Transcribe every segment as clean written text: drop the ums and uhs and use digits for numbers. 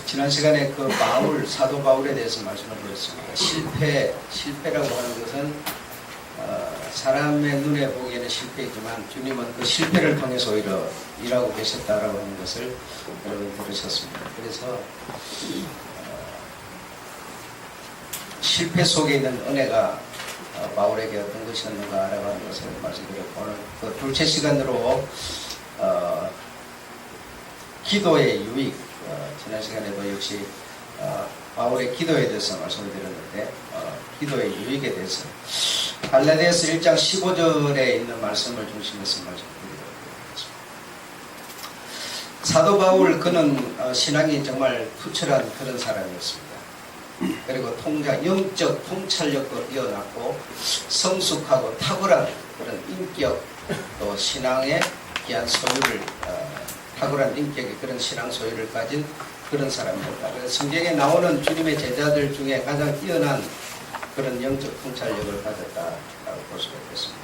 지난 시간에 그 사도 바울에 대해서 말씀을 드렸습니다. 실패라고 하는 것은 사람의 눈에 보기에는 실패이지만 주님은 그 실패를 통해서 오히려 일하고 계셨다라고 하는 것을 여러분 들으셨습니다. 그래서 실패 속에 있는 은혜가 바울에게 어떤 것이었는가라고 하는 것을 말씀드렸고, 오늘 그 둘째 시간으로 기도의 유익, 지난 시간에도 역시 바울의 기도에 대해서 말씀을 드렸는데 기도의 유익에 대해서 갈라디아서 1장 15절에 있는 말씀을 중심해서 말씀드리도록 하겠습니다. 사도 바울, 그는 신앙이 정말 투철한 그런 사람이었습니다. 그리고 영적 통찰력도 뛰어났고 성숙하고 탁월한 그런 인격, 또 신앙의 귀한 소유를 탁월한 인격의 그런 신앙 소유를 가진 그런 사람이었다. 그래서 성경에 나오는 주님의 제자들 중에 가장 뛰어난 그런 영적 통찰력을 가졌다라고 볼 수가 있겠습니다.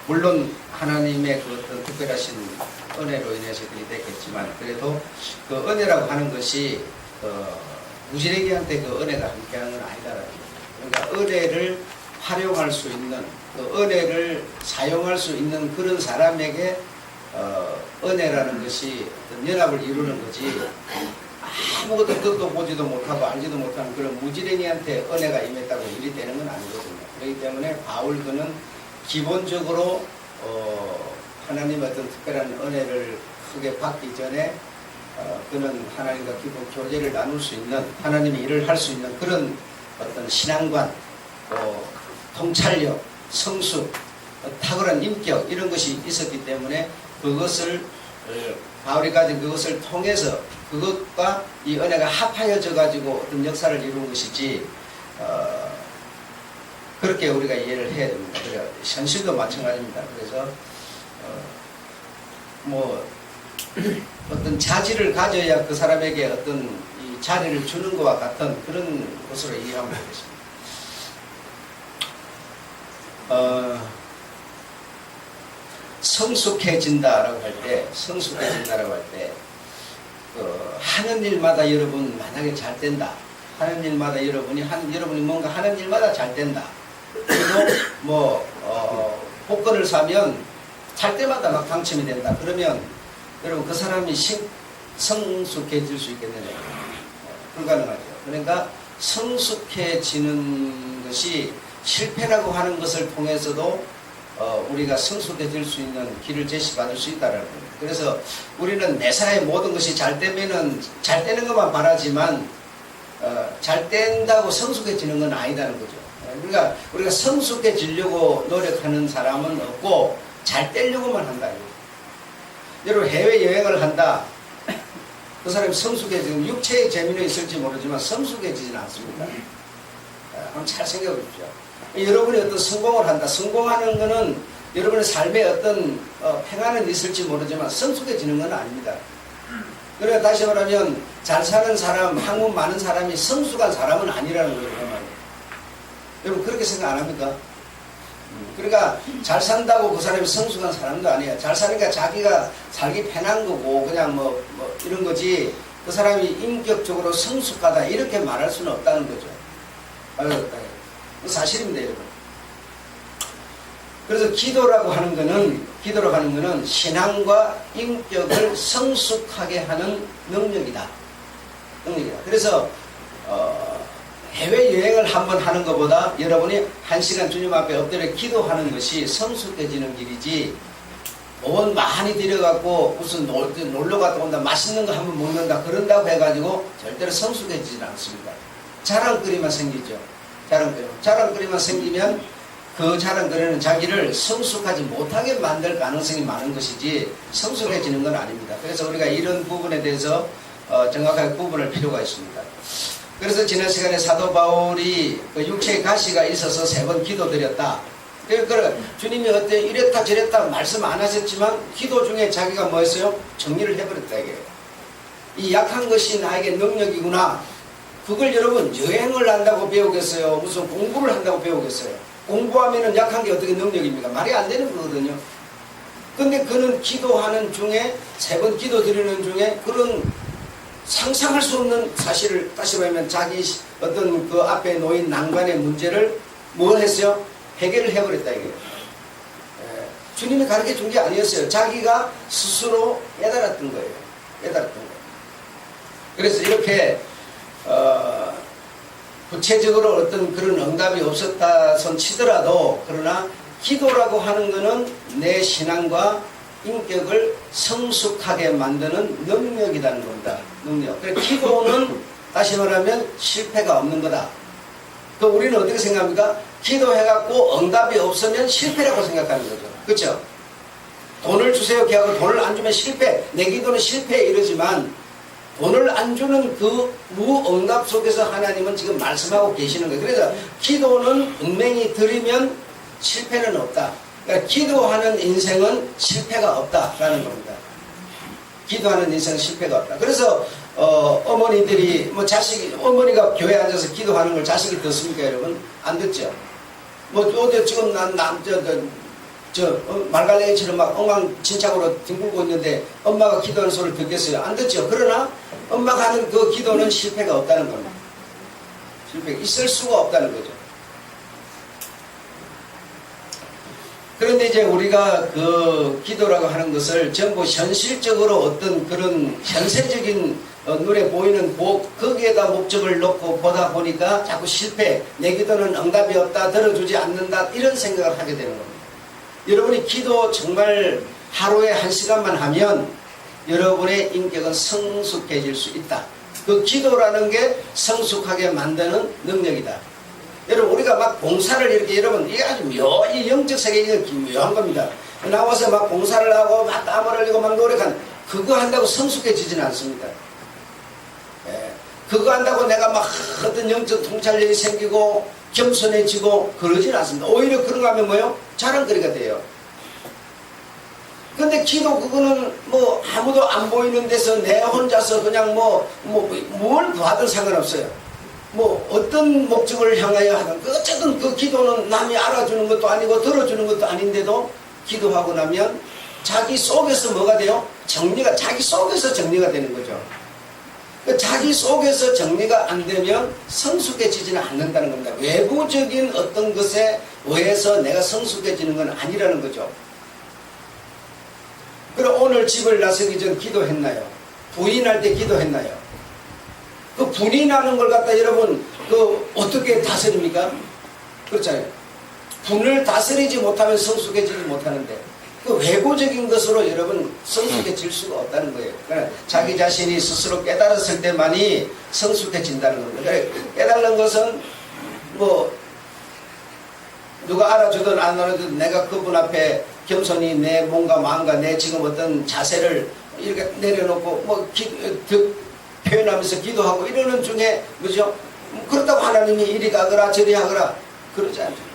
물론 하나님의 그 어떤 특별하신 은혜로 인해서 그렇게 됐겠지만, 그래도 그 은혜라고 하는 것이 무지랭이한테 그 은혜가 함께하는 건 아니다라는 거예요. 그러니까 은혜를 활용할 수 있는, 그 은혜를 사용할 수 있는 그런 사람에게 은혜라는 것이 어떤 연합을 이루는 거지, 아무것도 듣도 보지도 못하고 알지도 못하는 그런 무지랭이한테 은혜가 임했다고 일이 되는 건 아니거든요. 그렇기 때문에 바울, 그는 기본적으로 하나님의 어떤 특별한 은혜를 크게 받기 전에 그는 하나님과 기본 교제를 나눌 수 있는, 하나님의 일을 할 수 있는 그런 어떤 신앙관, 통찰력, 성숙, 탁월한 인격, 이런 것이 있었기 때문에 그것을 바울이 가진 그것을 통해서 그것과 이 은혜가 합하여져 가지고 어떤 역사를 이룬 것이지, 그렇게 우리가 이해를 해야 됩니다. 그래서 현실도 마찬가지입니다. 그래서 어떤 자질을 가져야 그 사람에게 어떤 이 자리를 주는 것과 같은 그런 것으로 이해하면 되겠습니다. 성숙해진다라고 할 때, 하는 일마다 여러분 만약에 잘 된다. 하는 일마다 여러분이 뭔가 하는 일마다 잘 된다. 그리고 복권을 사면 살 때마다 막 당첨이 된다. 그러면 여러분 그 사람이 성숙해질 수 있겠느냐? 불가능하죠. 그러니까 성숙해지는 것이 실패라고 하는 것을 통해서도 우리가 성숙해질 수 있는 길을 제시받을 수 있다는 겁니다. 그래서 우리는 매사에 모든 것이 잘 되면은 잘 되는 것만 바라지만 잘 된다고 성숙해지는 건 아니다는 거죠. 그러니까 우리가 성숙해지려고 노력하는 사람은 없고 잘 되려고만 한다. 여러분 해외여행을 한다. 그 사람이 성숙해지면 육체의 재미는 있을지 모르지만 성숙해지지는 않습니다. 한번 잘 생각해 보십시오. 여러분이 어떤 성공을 한다. 성공하는 것은 여러분의 삶에 어떤 평안은 있을지 모르지만 성숙해지는 건 아닙니다. 그러니까 다시 말하면 잘 사는 사람, 학문 많은 사람이 성숙한 사람은 아니라는 거예요. 여러분 그렇게 생각 안 합니까? 그러니까 잘 산다고 그 사람이 성숙한 사람도 아니에요. 잘 사니까 자기가 살기 편한 거고 그냥 이런 거지, 그 사람이 인격적으로 성숙하다 이렇게 말할 수는 없다는 거죠. 사실입니다, 여러분. 그래서 기도라고 하는 거는 신앙과 인격을 성숙하게 하는 능력이다. 그래서 해외여행을 한번 하는 것보다 여러분이 1시간 주님 앞에 엎드려 기도하는 것이 성숙해지는 길이지, 돈 많이 들여갖고 무슨 놀러 갔다 온다, 맛있는 거 한번 먹는다, 그런다고 해가지고 절대로 성숙해지지는 않습니다. 자랑거리만 생기죠. 자랑거리만 생기면 그 자랑거리는 자기를 성숙하지 못하게 만들 가능성이 많은 것이지 성숙해지는 건 아닙니다. 그래서 우리가 이런 부분에 대해서 정확하게 구분할 필요가 있습니다. 그래서 지난 시간에 사도 바울이 그 육체의 가시가 있어서 3번 기도드렸다. 그러니까 주님이 어때 이랬다 저랬다 말씀 안 하셨지만 기도 중에 자기가 뭐 했어요? 정리를 해버렸다 이게. 이 약한 것이 나에게 능력이구나. 그걸 여러분 여행을 한다고 배우겠어요? 무슨 공부를 한다고 배우겠어요? 공부하면은 약한 게 어떻게 능력입니까? 말이 안 되는 거거든요. 근데 그는 기도하는 중에 3번 기도 드리는 중에 그런 상상할 수 없는 사실을, 다시 말하면 자기 어떤 그 앞에 놓인 난관의 문제를 뭘 했어요? 해결을 해버렸다 이거예요. 주님이 가르쳐 준 게 아니었어요. 자기가 스스로 깨달았던 거예요. 깨달았던 거예요. 그래서 이렇게 구체적으로 어떤 그런 응답이 없었다 손 치더라도, 그러나 기도라고 하는 것은 내 신앙과 인격을 성숙하게 만드는 능력이라는 겁니다. 능력. 그래서 기도는 다시 말하면 실패가 없는 거다. 그 우리는 어떻게 생각합니까? 기도해갖고 응답이 없으면 실패라고 생각하는 거죠. 그렇죠? 돈을 주세요 하고 돈을 안 주면 실패, 내 기도는 실패 이러지만, 돈을 안 주는 그 무응답 속에서 하나님은 지금 말씀하고 계시는 거예요. 그래서 기도는 분명히 드리면 실패는 없다. 그러니까 기도하는 인생은 실패가 없다라는 겁니다. 기도하는 인생은 실패가 없다. 그래서 어머니들이 뭐 어머니가 교회에 앉아서 기도하는 걸 자식이 듣습니까, 여러분? 안 듣죠. 뭐 어제 지금 말갈랭이처럼 막 엉망진창으로 뒹굴고 있는데 엄마가 기도하는 소리를 듣겠어요? 안 듣죠. 그러나 엄마가 하는 그 기도는 실패가 없다는 겁니다. 실패가 있을 수가 없다는 거죠. 그런데 이제 우리가 그 기도라고 하는 것을 전부 현실적으로 어떤 그런 현세적인 눈에 보이는 거기에다 목적을 놓고 보다 보니까 자꾸 실패, 내 기도는 응답이 없다, 들어주지 않는다, 이런 생각을 하게 되는 겁니다. 여러분이 기도 정말 하루에 1시간만 하면 여러분의 인격은 성숙해질 수 있다. 그 기도라는 게 성숙하게 만드는 능력이다. 여러분, 우리가 막 봉사를 이렇게, 여러분, 이게 아주 이 영적 세계가 묘한 겁니다. 나와서 막 봉사를 하고 막 땀을 흘리고 막 노력한, 그거 한다고 성숙해지지는 않습니다. 그거 한다고 내가 막 어떤 영적 통찰력이 생기고 겸손해지고 그러진 않습니다. 오히려 그런 거 하면 뭐예요? 자랑거리가 돼요. 근데 기도 그거는 뭐 아무도 안 보이는 데서 내 혼자서 그냥 뭘 구하든 상관없어요. 뭐 어떤 목적을 향하여 하든 어쨌든 그 기도는 남이 알아주는 것도 아니고 들어주는 것도 아닌데도 기도하고 나면 자기 속에서 뭐가 돼요? 자기 속에서 정리가 되는 거죠. 자기 속에서 정리가 안 되면 성숙해지지는 않는다는 겁니다. 외부적인 어떤 것에 의해서 내가 성숙해지는 건 아니라는 거죠. 그럼 오늘 집을 나서기 전 기도했나요? 부인할 때 기도했나요? 그 분이 나는 걸 갖다 여러분 어떻게 다스립니까? 그렇잖아요. 분을 다스리지 못하면 성숙해지지 못하는데, 그 외부적인 것으로 여러분 성숙해질 수가 없다는 거예요. 그러니까 자기 자신이 스스로 깨달았을 때만이 성숙해진다는 겁니다. 그러니까 깨달는 것은 뭐 누가 알아주든 안 알아주든 내가 그분 앞에 겸손히 내 몸과 마음과 내 지금 어떤 자세를 이렇게 내려놓고 표현하면서 기도하고 이러는 중에 뭐죠? 그렇다고 하나님이 이리 가거라 저리 하거라 그러지 않죠.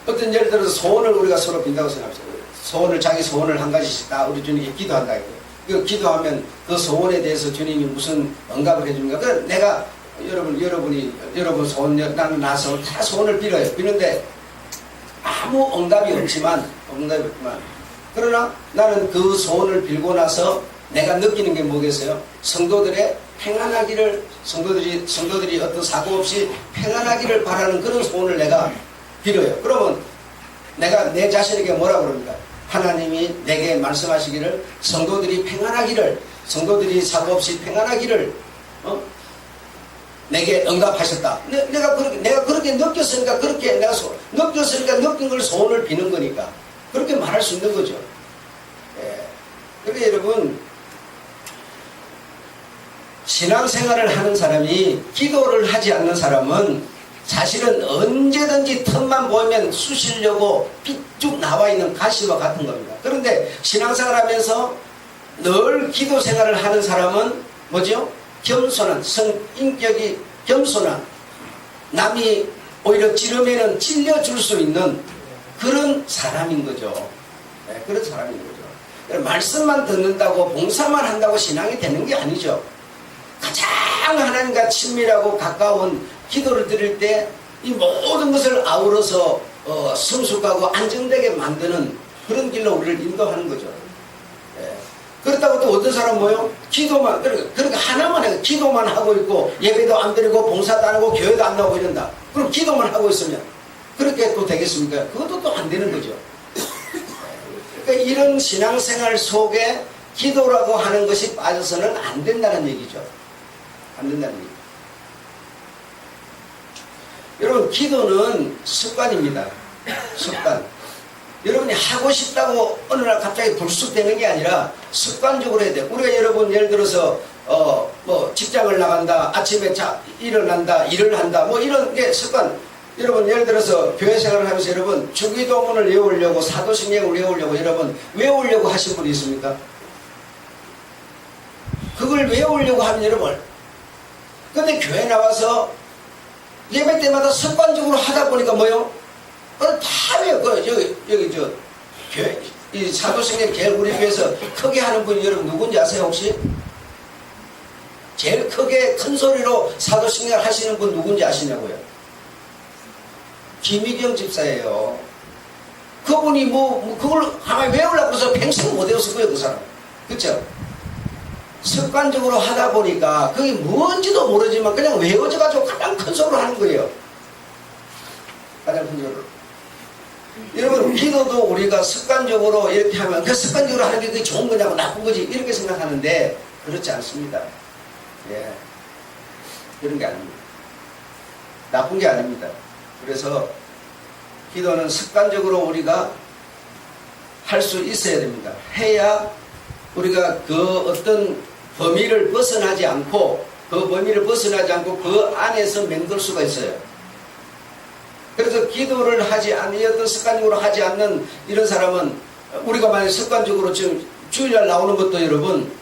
어떤 예를 들어서 소원을 우리가 서로 빈다고 생각합시다. 자기 소원을 한 가지씩 다 우리 주님께 기도한다 이거예요. 기도하면 그 소원에 대해서 주님이 무슨 응답을 해줍니까? 그래 내가 여러분 소원, 나는 나 소원 다 소원을 빌어요. 비는데 아무 응답이 없지만 그러나 나는 그 소원을 빌고 나서 내가 느끼는 게 뭐겠어요? 성도들의 평안하기를, 성도들이 어떤 사고 없이 평안하기를 바라는 그런 소원을 내가 빌어요. 그러면 내가 내 자신에게 뭐라고 그럽니까? 하나님이 내게 말씀하시기를 성도들이 평안하기를, 성도들이 사고 없이 평안하기를 내게 응답하셨다. 내가 그렇게 느꼈으니까 느낀 걸 소원을 비는 거니까 그렇게 말할 수 있는 거죠. 그러니까 여러분, 신앙생활을 하는 사람이 기도를 하지 않는 사람은 사실은 언제든지 틈만 보이면 쑤시려고 삐쭉 나와 있는 가시와 같은 겁니다. 그런데 신앙생활 하면서 늘 기도 생활을 하는 사람은 뭐죠? 겸손한, 인격이 겸손한, 남이 오히려 찌르면은 찔려줄 수 있는 그런 사람인 거죠. 그런 사람인 거죠. 말씀만 듣는다고 봉사만 한다고 신앙이 되는 게 아니죠. 가장 하나님과 친밀하고 가까운 기도를 드릴 때 이 모든 것을 아우러서 성숙하고 안정되게 만드는 그런 길로 우리를 인도하는 거죠. 그렇다고 또 어떤 사람은 뭐요? 기도만, 그러니까 하나만 해. 기도만 하고 있고, 예배도 안 드리고, 봉사도 안 하고, 교회도 안 나오고 이런다. 그럼 기도만 하고 있으면, 그렇게 또 되겠습니까? 그것도 또 안 되는 거죠. 그러니까 이런 신앙생활 속에 기도라고 하는 것이 빠져서는 안 된다는 얘기죠. 안 된다는 얘기. 여러분, 기도는 습관입니다. 습관. 여러분이 하고 싶다고 어느 날 갑자기 불쑥 되는 게 아니라 습관적으로 해야 돼요. 우리가 여러분 예를 들어서 뭐 직장을 나간다, 아침에 일어난다, 일을 한다, 뭐 이런 게 습관. 여러분 예를 들어서 교회 생활을 하면서 여러분 주기도문을 외우려고, 사도신경을 외우려고 여러분 외우려고 하신 분이 있습니까? 그걸 외우려고 하면 여러분, 근데 교회 나와서 예배 때마다 습관적으로 하다 보니까 뭐요? 다 외워. 여기 교회, 이 사도신경 제일 우리 교회에서 크게 하는 분이 여러분 누군지 아세요 혹시? 제일 크게 큰 소리로 사도신경 하시는 분 누군지 아시냐고요? 김희경 집사예요. 그분이 그걸 하나 외우려고 해서 평생 못 외웠을 거예요, 그 사람. 그쵸? 습관적으로 하다 보니까 그게 뭔지도 모르지만 그냥 외워져가지고 가장 큰 소리로 하는 거예요. 가장 큰 소리로. 여러분, 기도도 우리가 습관적으로 이렇게 하면 그 습관적으로 하는 게 그게 좋은 거냐고 나쁜 거지 이렇게 생각하는데 그렇지 않습니다. 예. 그런 게 아닙니다. 나쁜 게 아닙니다. 그래서 기도는 습관적으로 우리가 할 수 있어야 됩니다. 해야 우리가 그 어떤 범위를 벗어나지 않고 그 안에서 맹들 수가 있어요. 그래서 기도를 하지 않는, 어떤 습관적으로 하지 않는 이런 사람은 우리가 만약 습관적으로 지금 주일날 나오는 것도 여러분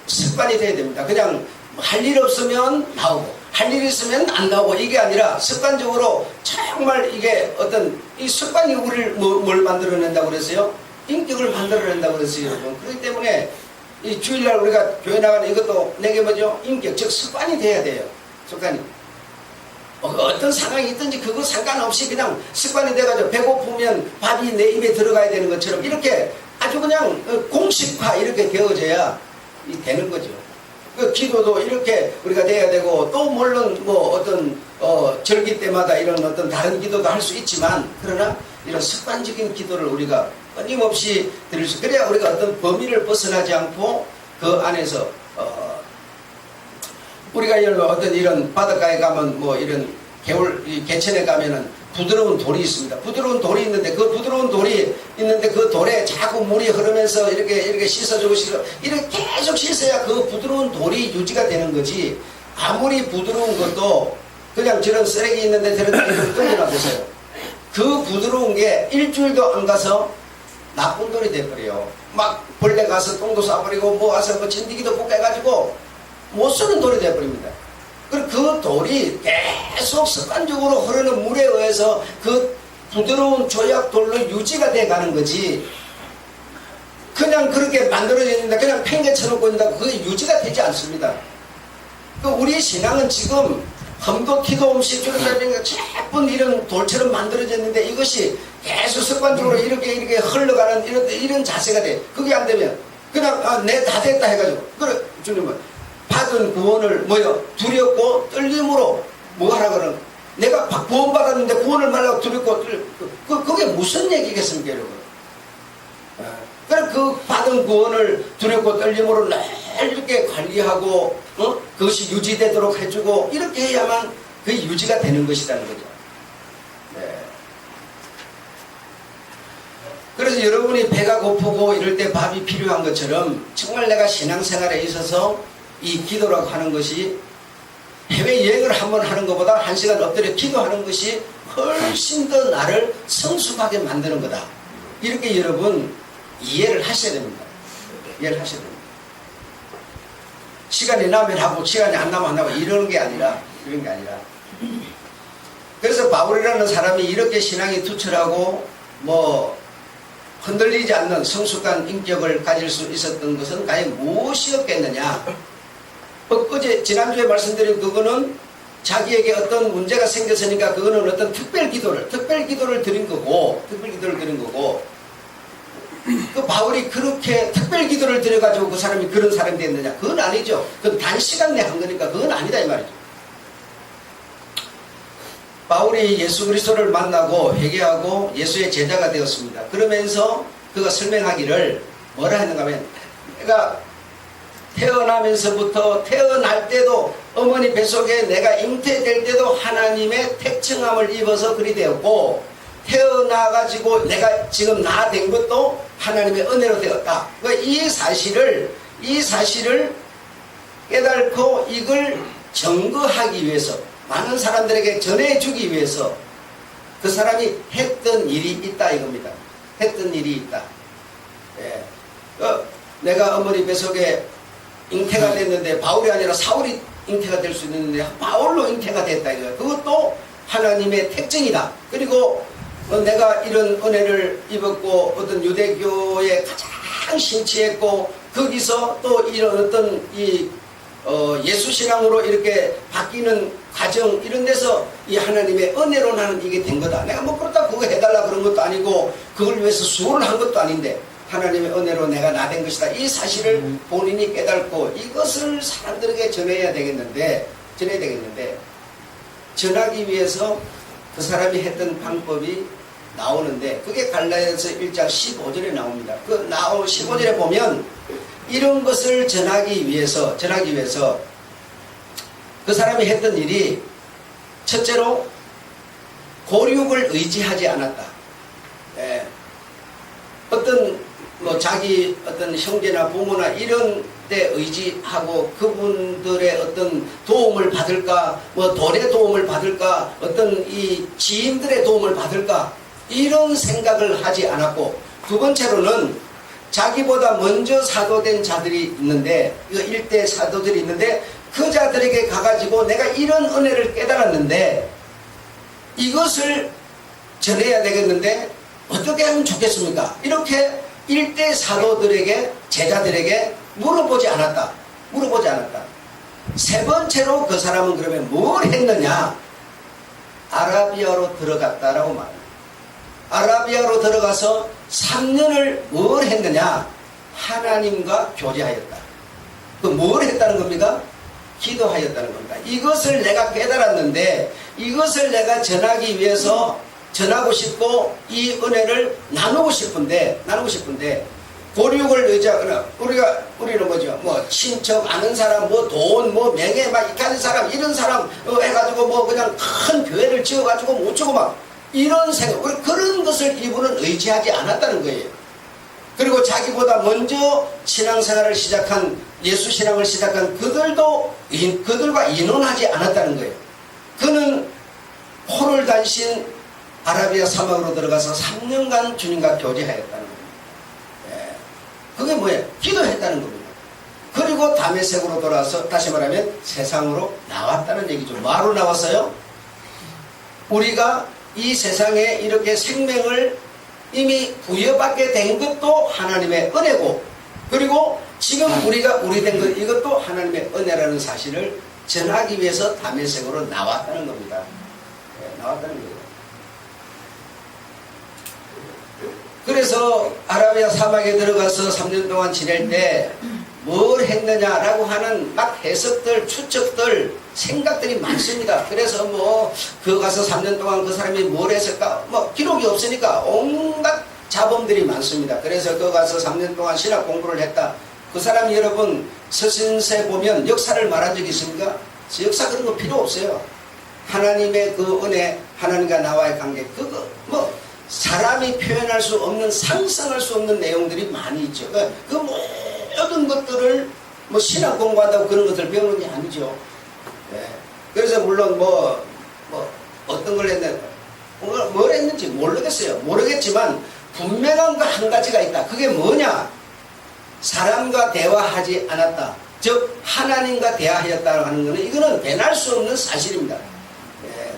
습관이 돼야 됩니다. 그냥 할 일 없으면 나오고 할 일 있으면 안 나오고 이게 아니라 습관적으로 정말 이게 어떤 이 습관이 우리를 뭘 만들어낸다고 그랬어요? 인격을 만들어낸다고 그랬어요, 여러분. 그렇기 때문에 이 주일날 우리가 교회 나가는 이것도 내게 뭐죠? 인격, 즉 습관이 돼야 돼요. 습관이. 어떤 상황이 있든지 그거 상관없이 그냥 습관이 돼가지고 배고프면 밥이 내 입에 들어가야 되는 것처럼 이렇게 아주 그냥 공식화 이렇게 되어져야 되는 거죠. 그 기도도 이렇게 우리가 돼야 되고 또 물론 뭐 어떤 절기 때마다 이런 어떤 다른 기도도 할 수 있지만 그러나 이런 습관적인 기도를 우리가 끊임없이 드릴 수, 그래야 우리가 어떤 범위를 벗어나지 않고 그 안에서 우리가 어떤 이런 바닷가에 가면 뭐 이런 개천에 가면은 부드러운 돌이 있습니다. 부드러운 돌이 있는데 그 부드러운 돌이 있는데 그 돌에 자꾸 물이 흐르면서 이렇게 씻어주고 이렇게 계속 씻어야 그 부드러운 돌이 유지가 되는 거지. 아무리 부드러운 것도 그냥 저런 쓰레기 있는데 저런 데 던져놔 보세요. 그 부드러운 게 일주일도 안 가서 나쁜 돌이 돼버려요. 막 벌레 가서 똥도 싸버리고 뭐 와서 뭐 진드기도 볶아가지고 못 쓰는 돌이 돼버립니다. 그리고 그 돌이 계속 습관적으로 흐르는 물에 의해서 그 부드러운 조약돌로 유지가 돼 가는 거지, 그냥 그렇게 만들어져 있는데 그냥 팽개쳐놓고 있는다고 그게 유지가 되지 않습니다. 우리 신앙은 지금 흠도 티도 없이 주름살이니까 예쁜 이런 돌처럼 만들어졌는데 이것이 계속 습관적으로 이렇게 흘러가는 이런 자세가 돼. 그게 안 되면 그냥 내 다 됐다 해가지고, 그래 주님은 받은 구원을 두렵고 떨림으로 뭐 하라 그러는, 내가 구원받았는데 구원을 말라고 두렵고 그게 무슨 얘기겠습니까, 여러분? 그래 그 받은 구원을 두렵고 떨림으로 늘 이렇게 관리하고 그것이 유지되도록 해주고 이렇게 해야만 그게 유지가 되는 것이라는 거죠. 네. 그래서 여러분이 배가 고프고 이럴 때 밥이 필요한 것처럼 정말 내가 신앙생활에 있어서 이 기도라고 하는 것이 해외여행을 한번 하는 것보다 1시간 엎드려 기도하는 것이 훨씬 더 나를 성숙하게 만드는 거다. 이렇게 여러분 이해를 하셔야 됩니다. 이해를 하셔야 됩니다. 시간이 나면 하고 시간이 안 나면 안 하고 이런 게 아니라 그래서 바울이라는 사람이 이렇게 신앙이 투철하고 뭐 흔들리지 않는 성숙한 인격을 가질 수 있었던 것은 과연 무엇이었겠느냐. 엊그제 지난주에 말씀드린 그거는 자기에게 어떤 문제가 생겼으니까 그거는 어떤 특별 기도를 드린 거고 그 바울이 그렇게 특별 기도를 드려가지고 그 사람이 그런 사람이 됐느냐? 그건 아니죠. 그건 단시간 내에 한 거니까 그건 아니다 이 말이죠. 바울이 예수 그리스도를 만나고 회개하고 예수의 제자가 되었습니다. 그러면서 그가 설명하기를 뭐라 했는가 하면, 내가 태어나면서부터 태어날 때도 어머니 뱃속에 내가 잉태될 때도 하나님의 택정함을 입어서 그리 되었고, 태어나가지고 내가 지금 나 된 것도 하나님의 은혜로 되었다. 이 사실을 깨닫고 이걸 증거하기 위해서, 많은 사람들에게 전해주기 위해서 그 사람이 했던 일이 있다 이겁니다. 했던 일이 있다. 예. 내가 어머니 뱃속에 잉태가 됐는데 바울이 아니라 사울이 잉태가 될 수 있는데 바울로 잉태가 됐다 이거예요. 그것도 하나님의 택정이다. 그리고 내가 이런 은혜를 입었고 어떤 유대교에 가장 심취했고 거기서 또 이런 어떤 예수신앙으로 이렇게 바뀌는 과정 이런 데서 이 하나님의 은혜로 나는 이게 된 거다. 내가 뭐 그렇다 그거 해달라 그런 것도 아니고 그걸 위해서 수고를 한 것도 아닌데 하나님의 은혜로 내가 나 된 것이다. 이 사실을 본인이 깨닫고 이것을 사람들에게 전해야 되겠는데 전하기 위해서 그 사람이 했던 방법이 나오는데 그게 갈라디아서 1장 15절에 나옵니다. 그 15절에 보면 이런 것을 전하기 위해서 그 사람이 했던 일이 첫째로 고륙을 의지하지 않았다. 예. 어떤 자기 어떤 형제나 부모나 이런 데 의지하고 그분들의 어떤 도움을 받을까, 돈의 도움을 받을까, 어떤 이 지인들의 도움을 받을까 이런 생각을 하지 않았고, 두 번째로는 자기보다 먼저 사도된 자들이 있는데, 이거 일대 사도들이 있는데 그 자들에게 가가지고 내가 이런 은혜를 깨달았는데 이것을 전해야 되겠는데 어떻게 하면 좋겠습니까? 이렇게 일대 사도들에게, 제자들에게 물어보지 않았다. 세 번째로 그 사람은 그러면 뭘 했느냐? 아라비아로 들어갔다라고 말합니다. 아라비아로 들어가서 3년을 뭘 했느냐? 하나님과 교제하였다. 그 뭘 했다는 겁니까? 기도하였다는 겁니다. 이것을 내가 깨달았는데 이것을 내가 전하기 위해서 전하고 싶고 이 은혜를 나누고 싶은데 고륙을 의지하거나 우리는 뭐죠? 친척 아는 사람, 돈, 명예 막 이렇게 하는 사람, 이런 사람 해가지고 그냥 큰 교회를 지어가지고 못 주고 막 이런 생각, 그런 것을 이분은 의지하지 않았다는 거예요. 그리고 자기보다 먼저 신앙생활을 시작한, 예수신앙을 시작한 그들과 인원하지 않았다는 거예요. 그는 포를 단신 아라비아 사막으로 들어가서 3년간 주님과 교제하였다는 겁니다. 예. 그게 뭐예요? 기도했다는 겁니다. 그리고 다메섹으로 돌아와서 다시 말하면 세상으로 나왔다는 얘기죠. 뭐하러 나왔어요? 우리가 이 세상에 이렇게 생명을 이미 부여받게 된 것도 하나님의 은혜고, 그리고 지금 우리가 된 것, 이것도 하나님의 은혜라는 사실을 전하기 위해서 다메섹으로 나왔다는 겁니다. 네, 나왔다는 거예요. 그래서 아라비아 사막에 들어가서 3년 동안 지낼 때 뭘 했느냐라고 하는 막 해석들, 추측들, 생각들이 많습니다. 그래서 그 가서 3년 동안 그 사람이 뭘 했을까? 기록이 없으니까 온갖 자범들이 많습니다. 그래서 그 가서 3년 동안 신학 공부를 했다. 그 사람이 여러분 서신서에 보면 역사를 말한 적이 있습니까? 역사 그런 거 필요 없어요. 하나님의 그 은혜, 하나님과 나와의 관계, 그거 사람이 표현할 수 없는, 상상할 수 없는 내용들이 많이 있죠. 그 모든 것들을 신학 공부한다고 그런 것들을 배우는 게 아니죠. 네. 그래서 물론 어떤 걸 했는지, 뭘 했는지 모르겠지만 분명한 거 한 가지가 있다. 그게 뭐냐? 사람과 대화하지 않았다. 즉 하나님과 대화하였다고 하는 것은 이거는 변할 수 없는 사실입니다. 네.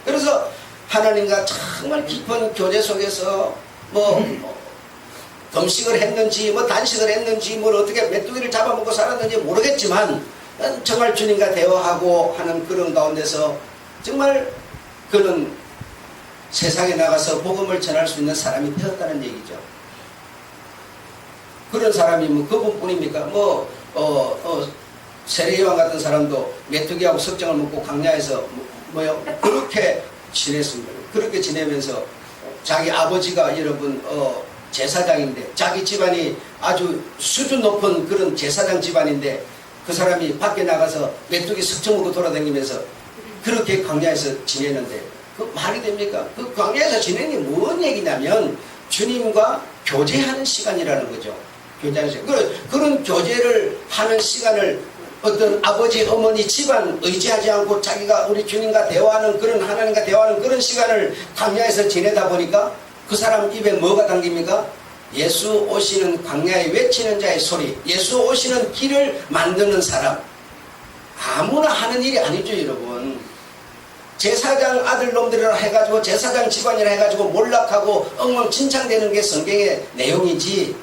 그래서 하나님과 정말 깊은 교제 속에서 금식을 했는지 단식을 했는지 어떻게 메뚜기를 잡아먹고 살았는지 모르겠지만 정말 주님과 대화하고 하는 그런 가운데서 정말 그는 세상에 나가서 복음을 전할 수 있는 사람이 되었다는 얘기죠. 그런 사람이 뭐 그분뿐입니까? 세례요한 같은 사람도 메뚜기하고 석정을 먹고 광야에서 그렇게 지냈습니다. 그렇게 지내면서 자기 아버지가 여러분 제사장인데, 자기 집안이 아주 수준 높은 그런 제사장 집안인데, 그 사람이 밖에 나가서 메뚜기 석정 먹고 돌아다니면서 그렇게 광야에서 지내는데 그 말이 됩니까? 그 광야에서 지내는 게 뭔 얘기냐면 주님과 교제하는 시간이라는 거죠. 교제하는 시간. 그런 교제를 하는 시간을 어떤 아버지, 어머니, 집안 의지하지 않고 자기가 우리 주님과 대화하는, 그런 하나님과 대화하는 그런 시간을 광야에서 지내다 보니까 그 사람 입에 뭐가 당깁니까? 예수 오시는 광야에 외치는 자의 소리, 예수 오시는 길을 만드는 사람. 아무나 하는 일이 아니죠, 여러분. 제사장 아들놈들이라 해가지고, 제사장 집안이라 해가지고 몰락하고 엉망진창되는 게 성경의 내용이지,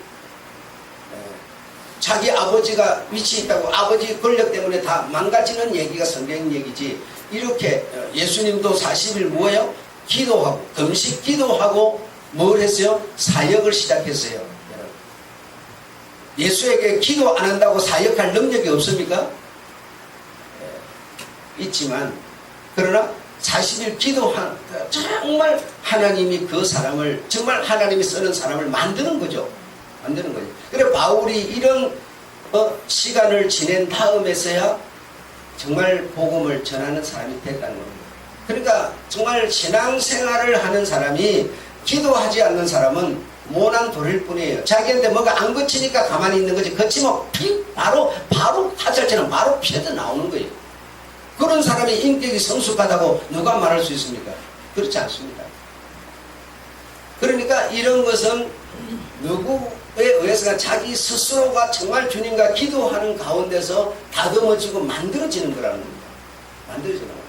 자기 아버지가 위치 있다고 아버지 권력 때문에 다 망가지는 얘기가 성경 얘기지. 이렇게 예수님도 40일 뭐예요? 기도하고, 금식 기도하고 뭘 했어요? 사역을 시작했어요. 예수에게 기도 안 한다고 사역할 능력이 없습니까? 있지만, 그러나 40일 기도한, 정말 하나님이 그 사람을, 정말 하나님이 쓰는 사람을 만드는 거죠. 만드는 거죠. 그래 바울이 이런 시간을 지낸 다음에서야 정말 복음을 전하는 사람이 됐다는 겁니다. 그러니까 정말 신앙생활을 하는 사람이, 기도하지 않는 사람은 모난 돌일 뿐이에요. 자기한테 뭐가 안 거치니까 가만히 있는 거지. 거치면 바로 화살처럼 바로 피어져 나오는 거예요. 그런 사람이 인격이 성숙하다고 누가 말할 수 있습니까? 그렇지 않습니다. 그러니까 이런 것은 누구에 의해서가 자기 스스로가 정말 주님과 기도하는 가운데서 다듬어지고 만들어지는 거라는 겁니다. 만들어지는 거예요.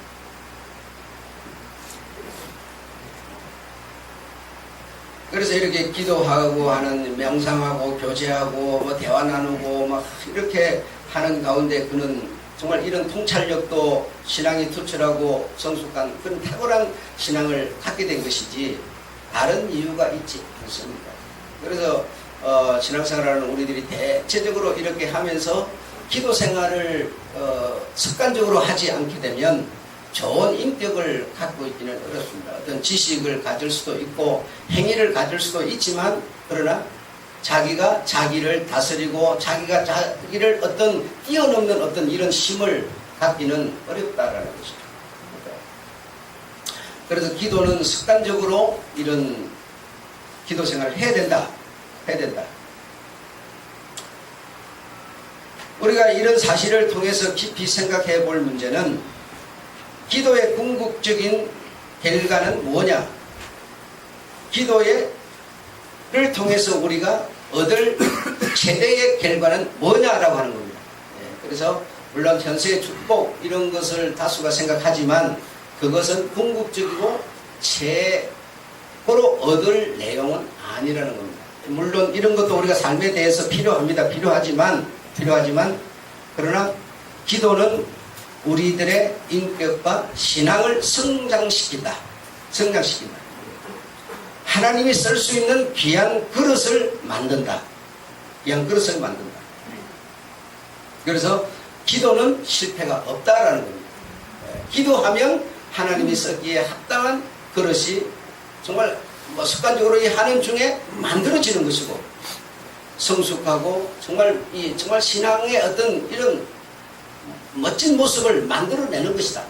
그래서 이렇게 기도하고 하는, 명상하고 교제하고 뭐 대화 나누고 막 이렇게 하는 가운데 그는 정말 이런 통찰력도, 신앙이 투철하고 성숙한 그런 탁월한 신앙을 갖게 된 것이지 다른 이유가 있지 않습니다. 그래서 신앙생활하는 우리들이 대체적으로 이렇게 하면서 기도 생활을 습관적으로 하지 않게 되면 좋은 인격을 갖고 있기는 어렵습니다. 어떤 지식을 가질 수도 있고 행위를 가질 수도 있지만, 그러나 자기가 자기를 다스리고 자기가 자기를 어떤 뛰어넘는 어떤 이런 힘을 갖기는 어렵다라는 것이죠. 그래서 기도는 습관적으로 이런 기도 생활을 해야 된다. 우리가 이런 사실을 통해서 깊이 생각해 볼 문제는, 기도의 궁극적인 결과는 뭐냐? 기도를 통해서 우리가 얻을 최대의 결과는 뭐냐라고 하는 겁니다. 그래서 물론 현세의 축복 이런 것을 다수가 생각하지만 그것은 궁극적이고 최고로 얻을 내용은 아니라는 겁니다. 물론 이런 것도 우리가 삶에 대해서 필요합니다. 필요하지만 그러나 기도는 우리들의 인격과 신앙을 성장시킨다. 하나님이 쓸 수 있는 귀한 그릇을 만든다. 그래서 기도는 실패가 없다라는 겁니다. 기도하면 하나님이 쓰기에 합당한 그릇이 정말 습관적으로 하는 중에 만들어지는 것이고, 성숙하고 정말 신앙의 어떤 이런 멋진 모습을 만들어내는 것이다.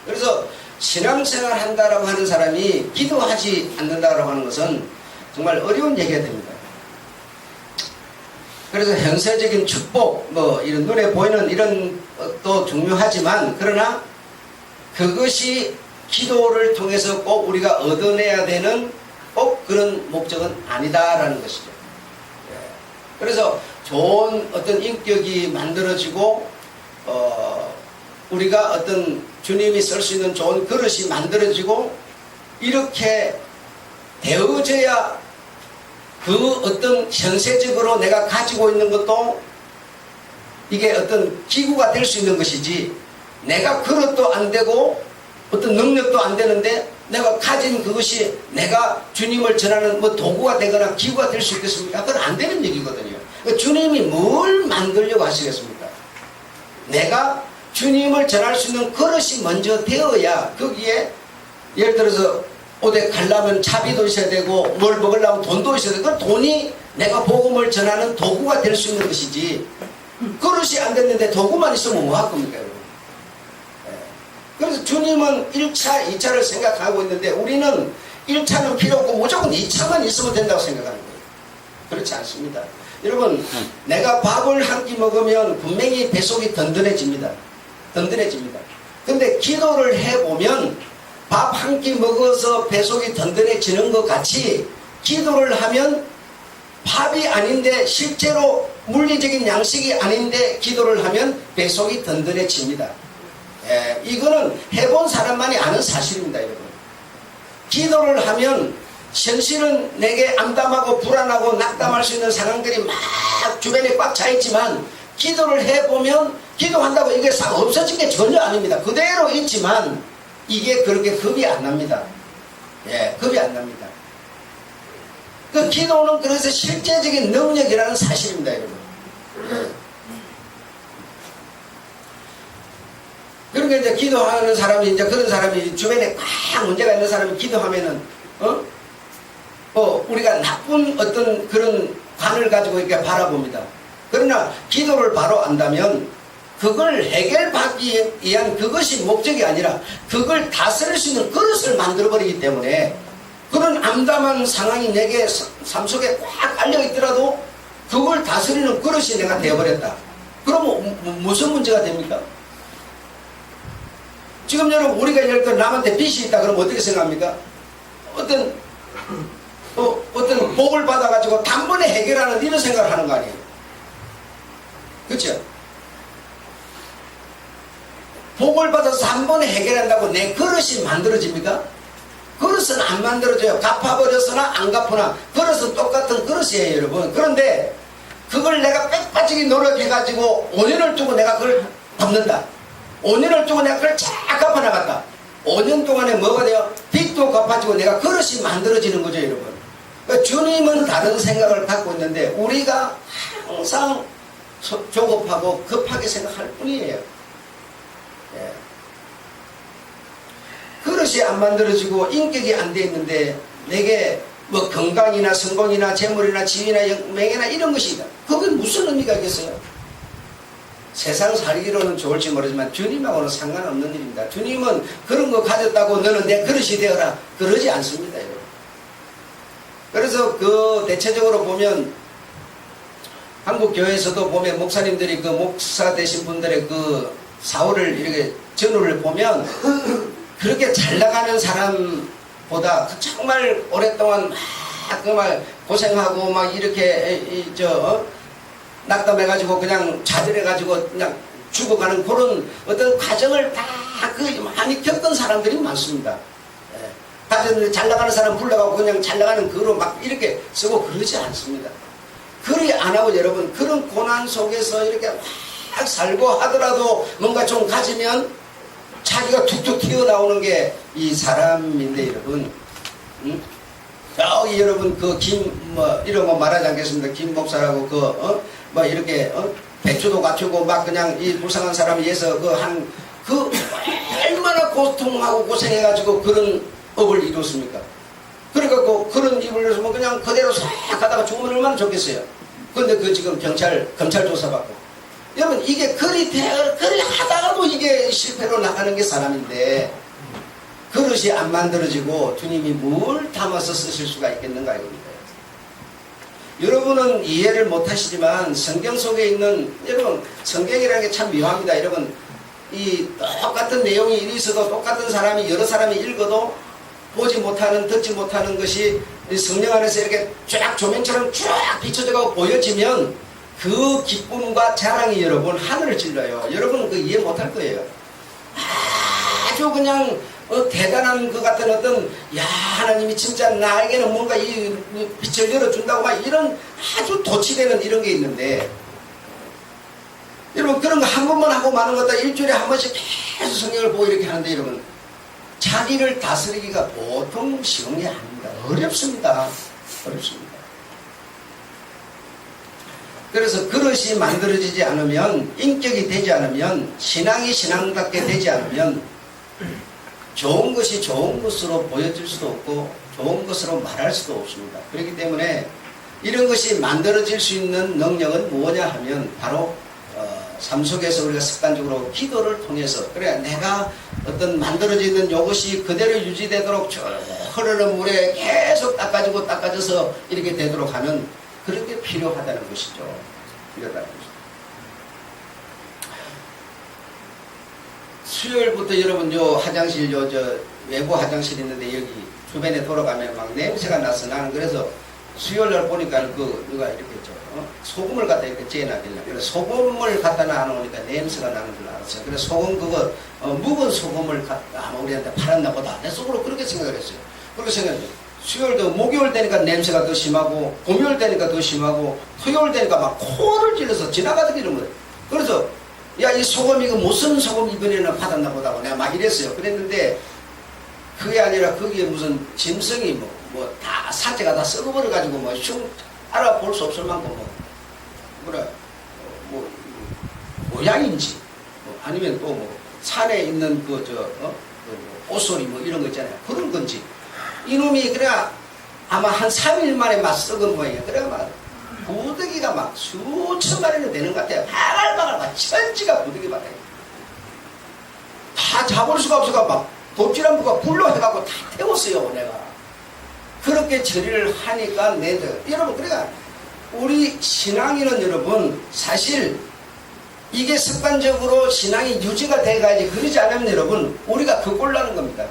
그래서 신앙생활 한다라고 하는 사람이 기도하지 않는다라고 하는 것은 정말 어려운 얘기가 됩니다. 그래서 현세적인 축복, 이런 눈에 보이는 이런 것도 중요하지만, 그러나 그것이 기도를 통해서 꼭 우리가 얻어내야 되는 꼭 그런 목적은 아니다라는 것이죠. 그래서 좋은 어떤 인격이 만들어지고, 우리가 어떤 주님이 쓸 수 있는 좋은 그릇이 만들어지고, 이렇게 되어져야 그 어떤 현세적으로 내가 가지고 있는 것도 이게 어떤 기구가 될 수 있는 것이지, 내가 그릇도 안 되고 어떤 능력도 안 되는데 내가 가진 그것이 내가 주님을 전하는 뭐 도구가 되거나 기구가 될 수 있겠습니까? 그건 안 되는 얘기거든요. 주님이 뭘 만들려고 하시겠습니까? 내가 주님을 전할 수 있는 그릇이 먼저 되어야 거기에 예를 들어서 어디 가려면 차비도 있어야 되고 뭘 먹으려면 돈도 있어야 되고 그 돈이 내가 복음을 전하는 도구가 될 수 있는 것이지 그릇이 안 됐는데 도구만 있으면 뭐 할 겁니까 여러분? 그래서 주님은 1차, 2차를 생각하고 있는데 우리는 1차는 필요 없고 무조건 2차만 있으면 된다고 생각하는 거예요. 그렇지 않습니다. 여러분 내가 밥을 한 끼 먹으면 분명히 뱃속이 든든해집니다. 든든해집니다. 근데 기도를 해보면 밥 한 끼 먹어서 뱃속이 든든해지는 것 같이 기도를 하면 밥이 아닌데 실제로 물리적인 양식이 아닌데 기도를 하면 뱃속이 든든해집니다. 이거는 해본 사람만이 아는 사실입니다. 여러분. 기도를 하면 현실은 내게 암담하고 불안하고 낙담할 수 있는 상황들이 막 주변에 꽉 차 있지만 기도를 해보면 기도한다고 이게 싹 없어진 게 전혀 아닙니다. 그대로 있지만 이게 그렇게 겁이 안 납니다. 겁이 안 납니다. 그 기도는 그래서 실제적인 능력이라는 사실입니다, 여러분. 그러니까 이제 기도하는 사람이 이제 그런 사람이 주변에 꽉 문제가 있는 사람이 기도하면은 우리가 나쁜 어떤 그런 관을 가지고 이렇게 바라봅니다. 그러나 기도를 바로 안다면 그걸 해결받기 위한 그것이 목적이 아니라 그걸 다스릴 수 있는 그릇을 만들어버리기 때문에 그런 암담한 상황이 내게 삶 속에 꽉 깔려있더라도 그걸 다스리는 그릇이 내가 되어버렸다. 그러면 무슨 문제가 됩니까? 지금 여러분 우리가 예를 들어 남한테 빚이 있다 그러면 어떻게 생각합니까? 어떤 복을 받아가지고 단번에 해결하는 이런 생각을 하는 거 아니에요? 그렇죠? 복을 받아서 한 번에 해결한다고 내 그릇이 만들어집니까? 그릇은 안 만들어져요. 갚아버렸으나 안 갚으나 그릇은 똑같은 그릇이에요, 여러분. 그런데 그걸 내가 빽빠지게 노력해가지고 5년을 두고 내가 그걸 갚는다. 5년을 두고 내가 그걸 쫙 갚아나갔다. 5년 동안에 뭐가 돼요? 빚도 갚아지고 내가 그릇이 만들어지는 거죠, 여러분. 그러니까 주님은 다른 생각을 갖고 있는데 우리가 항상 조급하고 급하게 생각할 뿐이에요. 그릇이 안 만들어지고 인격이 안 돼 있는데 내게 뭐 건강이나 성공이나 재물이나 지위나 명예나 이런 것이다. 그게 무슨 의미가 있겠어요? 세상 살기로는 좋을지 모르지만 주님하고는 상관없는 일입니다. 주님은 그런 거 가졌다고 너는 내 그릇이 되어라 그러지 않습니다. 여러분. 그래서 그 대체적으로 보면 한국 교회에서도 보면 목사님들이 그 목사 되신 분들의 그 사월을 이렇게 전후를 보면 그렇게 잘 나가는 사람보다 정말 오랫동안 막 정말 고생하고 막 이렇게 낙담해가지고 그냥 좌절해가지고 그냥 죽어가는 그런 어떤 과정을 다 많이 겪은 사람들이 많습니다. 잘 나가는 사람 불러가고 그냥 잘 나가는 그로 막 이렇게 쓰고 그러지 않습니다. 그리 안 하고 여러분 그런 고난 속에서 이렇게 막 살고 하더라도 뭔가 좀 가지면 자기가 툭툭 튀어나오는 게 이 사람인데 여러분 여기 여러분 그 이런 거 말하지 않겠습니다. 김 목사라고 이렇게 배추도 갖추고 막 그냥 이 불쌍한 사람을 위해서 얼마나 고통하고 고생해가지고 그런 업을 이뤘습니까? 그러니까 그런 입을 이뤘으면 그냥 그대로 싹 가다가 죽으면 얼마나 좋겠어요. 그런데 그 지금 검찰 조사받고 여러분 이게 그리 하다가도 이게 실패로 나가는 게 사람인데 그릇이 안 만들어지고 주님이 뭘 담아서 쓰실 수가 있겠는가 이겁니다. 여러분은 이해를 못하시지만 성경 속에 있는 여러분 성경이라는 게 참 묘합니다. 여러분 이 똑같은 내용이 있어도 똑같은 사람이 여러 사람이 읽어도 보지 못하는 듣지 못하는 것이 성령 안에서 이렇게 쫙 조명처럼 쫙 비춰져가고 보여지면 그 기쁨과 자랑이 여러분 하늘을 찔러요. 여러분은 그 이해 못할 거예요. 아주 그냥 대단한 그 같은 어떤 하나님이 진짜 나에게는 뭔가 이 빛을 열어준다고 막 이런 아주 도취되는 이런 게 있는데 여러분 그런 거 한 번만 하고 마는 것보다 일주일에 한 번씩 계속 성경을 보고 이렇게 하는데 여러분 자기를 다스리기가 보통 쉬운 게 아닙니다. 어렵습니다. 어렵습니다. 그래서 그릇이 만들어지지 않으면, 인격이 되지 않으면, 신앙이 신앙답게 되지 않으면 좋은 것이 좋은 것으로 보여질 수도 없고 좋은 것으로 말할 수도 없습니다. 그렇기 때문에 이런 것이 만들어질 수 있는 능력은 뭐냐 하면 바로 삶 속에서 우리가 습관적으로 기도를 통해서, 그래 내가 어떤 만들어지는 이것이 그대로 유지되도록 쭉 흐르는 물에 계속 닦아져서 이렇게 되도록 하는 그런 게 필요하다는 것이죠. 필요하다는 것이죠. 수요일부터 여러분 화장실 외부 화장실 있는데 여기 주변에 돌아가면 막 냄새가 나서, 나는 그래서 수요일날 보니까 누가 이렇게 소금을 갖다 이렇게 째놔길래, 그래서 소금을 갖다 놔놓으니까 냄새가 나는 줄 알았어요. 그래서 소금 묵은 소금을 갖다 우리한테 팔았나 보다. 내 속으로 그렇게 생각을 했어요. 그렇게 생각했어요. 수요일도 목요일 되니까 냄새가 더 심하고, 금요일 되니까 더 심하고, 토요일 되니까 막 코를 찔러서 지나가던 이런 거예요. 그래서 야, 이 소금 이거 무슨 소금 이번에는 받았나 보다고 내가 막 이랬어요. 그랬는데 그게 아니라 거기에 무슨 짐승이 다 사체가 다 썩어버려가지고 알아볼 수 없을 만큼 모양인지 아니면 또 산에 있는 옷소리 이런 거 있잖아요. 그런 건지 이놈이 그래 아마 한 3일 만에 막 썩은 모양이에요. 그래 막 부득이가 막 수천 마리는 되는 것 같아요. 바글바글 막 천지가 부득이 바닥에 다 잡을 수가 없어가 막 돛질한 부가 불로 해갖고 다 태웠어요. 내가 그렇게 처리를 하니까 여러분, 그러니까 우리 신앙인은 여러분 사실 이게 습관적으로 신앙이 유지가 돼가야지, 그러지 않으면 여러분 우리가 그 꼴나는 겁니다.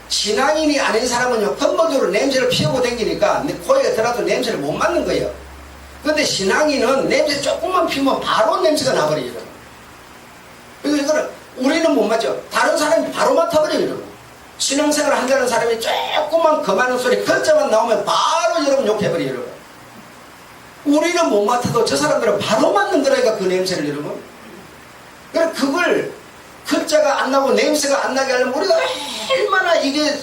신앙인이 아닌 사람은요 근본적으로 냄새를 피우고 다니니까 코에 들어도 냄새를 못 맡는 거예요. 근데 신앙인은 냄새 조금만 피우면 바로 냄새가 나버려요. 그래서 이거는 우리는 못 맡죠. 다른 사람이 바로 맡아버려요. 여러분. 신앙생활 한다는 사람이 조금만 거만한 소리 글자만 나오면 바로 여러분 욕해버려요. 여러분. 우리는 못 맡아도 저 사람들은 바로 맡는 거라니까 그 냄새를 여러분. 그래서 그걸 글자가 안 나고 냄새가 안 나게 하려면 우리가 얼마나 이게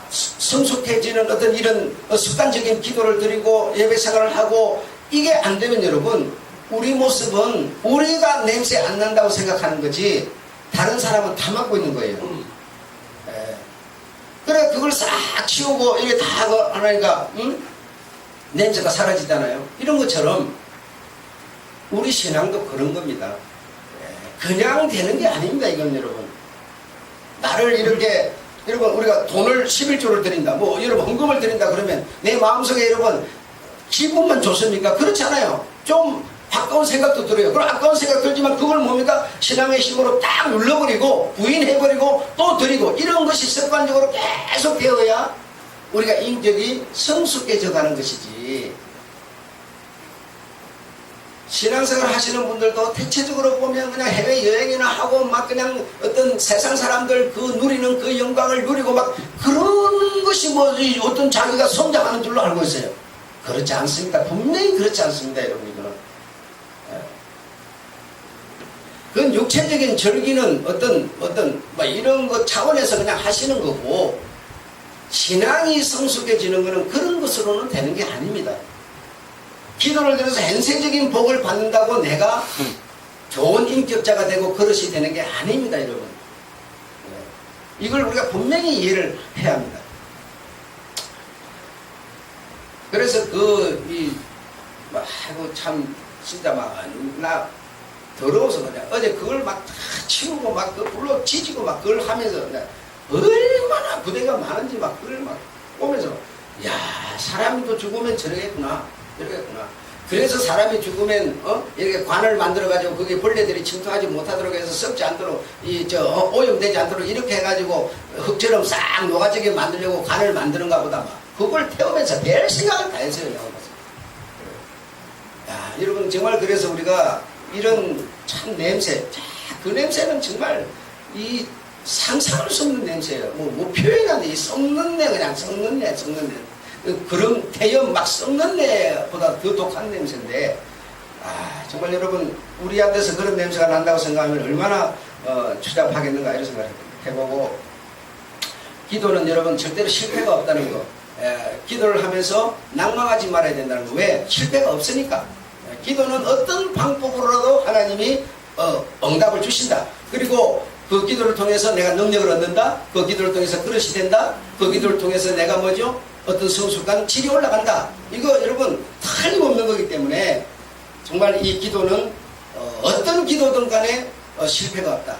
성숙해지는 어떤 이런 습관적인 기도를 드리고 예배 생활을 하고, 이게 안 되면 여러분 우리 모습은 우리가 냄새 안 난다고 생각하는 거지 다른 사람은 다 맡고 있는 거예요. 그래 그걸 싹 치우고 이게 다 하니까 냄새가 사라지잖아요. 이런 것처럼 우리 신앙도 그런 겁니다. 그냥 되는 게 아닙니다. 이건 여러분 나를 이렇게 여러분 우리가 돈을 11조를 드린다 여러분 헌금을 드린다 그러면 내 마음속에 여러분 기분만 좋습니까? 그렇지 않아요. 좀 아까운 생각도 들어요. 그럼 아까운 생각 들지만 그걸 뭡니까? 신앙의 힘으로 딱 눌러버리고 부인해버리고 또 드리고, 이런 것이 습관적으로 계속 되어야 우리가 인격이 성숙해져 가는 것이지. 신앙생활 하시는 분들도 대체적으로 보면 그냥 해외여행이나 하고 막 그냥 어떤 세상 사람들 그 누리는 그 영광을 누리고 막 그런 것이 어떤 자기가 성장하는 줄로 알고 있어요. 그렇지 않습니다. 분명히 그렇지 않습니다. 여러분 이거는. 그건 육체적인 절기는 어떤 이런 것 차원에서 그냥 하시는 거고, 신앙이 성숙해지는 것은 그런 것으로는 되는 게 아닙니다. 기도를 드려서 현세적인 복을 받는다고 내가 좋은 인격자가 되고 그릇이 되는 게 아닙니다, 여러분. 이걸 우리가 분명히 이해를 해야 합니다. 그래서 진짜 나 더러워서 그냥 어제 그걸 막 치우고 막 그 불로 지지고 막 그걸 하면서 얼마나 부대가 많은지 막 그걸 막 보면서, 야, 사람이 또 죽으면 저러겠구나. 그래서 사람이 죽으면 이렇게 관을 만들어 가지고 거기에 벌레들이 침투하지 못하도록 해서 썩지 않도록 오염되지 않도록 이렇게 해가지고 흙처럼 싹 녹아지게 만들려고 관을 만드는가 보다 막 그걸 태우면서 별 생각을 다 했어요. 야, 여러분 정말 그래서 우리가 이런 참 냄새, 그 냄새는 정말 이 상상할 수 없는 냄새예요. 표현하는데 이 썩는 내, 그냥 썩는 내. 그런 태연 막 썩는 내보다 더 독한 냄새인데, 정말 여러분 우리한테서 그런 냄새가 난다고 생각하면 얼마나 추잡하겠는가 이런 생각을 했거든요. 해보고, 기도는 여러분 절대로 실패가 없다는 거, 기도를 하면서 낭망하지 말아야 된다는 거. 왜? 실패가 없으니까. 기도는 어떤 방법으로라도 하나님이 응답을 주신다. 그리고 그 기도를 통해서 내가 능력을 얻는다. 그 기도를 통해서 그릇이 된다. 그 기도를 통해서 내가 뭐죠? 어떤 성숙한 질이 올라간다. 이거 여러분 틀림없는 거기 때문에 정말 이 기도는 어떤 기도든 간에 실패가 없다.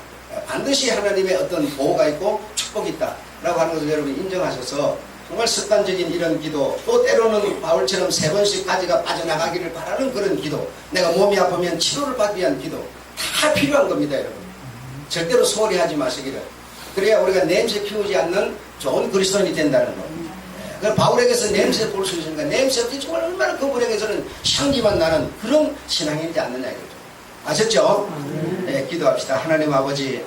반드시 하나님의 어떤 보호가 있고 축복이 있다 라고 하는 것을 여러분이 인정하셔서 정말 습관적인 이런 기도, 또 때로는 바울처럼 3번씩 가지가 빠져나가기를 바라는 그런 기도, 내가 몸이 아프면 치료를 받기 위한 기도, 다 필요한 겁니다 여러분. 절대로 소홀히 하지 마시기를. 그래야 우리가 냄새 피우지 않는 좋은 그리스도인이 된다는 거. 그 바울에게서 냄새 볼 수 있으니까 냄새 없이 정말 얼마나 그분에게서는 향기만 나는 그런 신앙이지 않느냐 이거죠. 아셨죠? 네, 기도합시다. 하나님 아버지,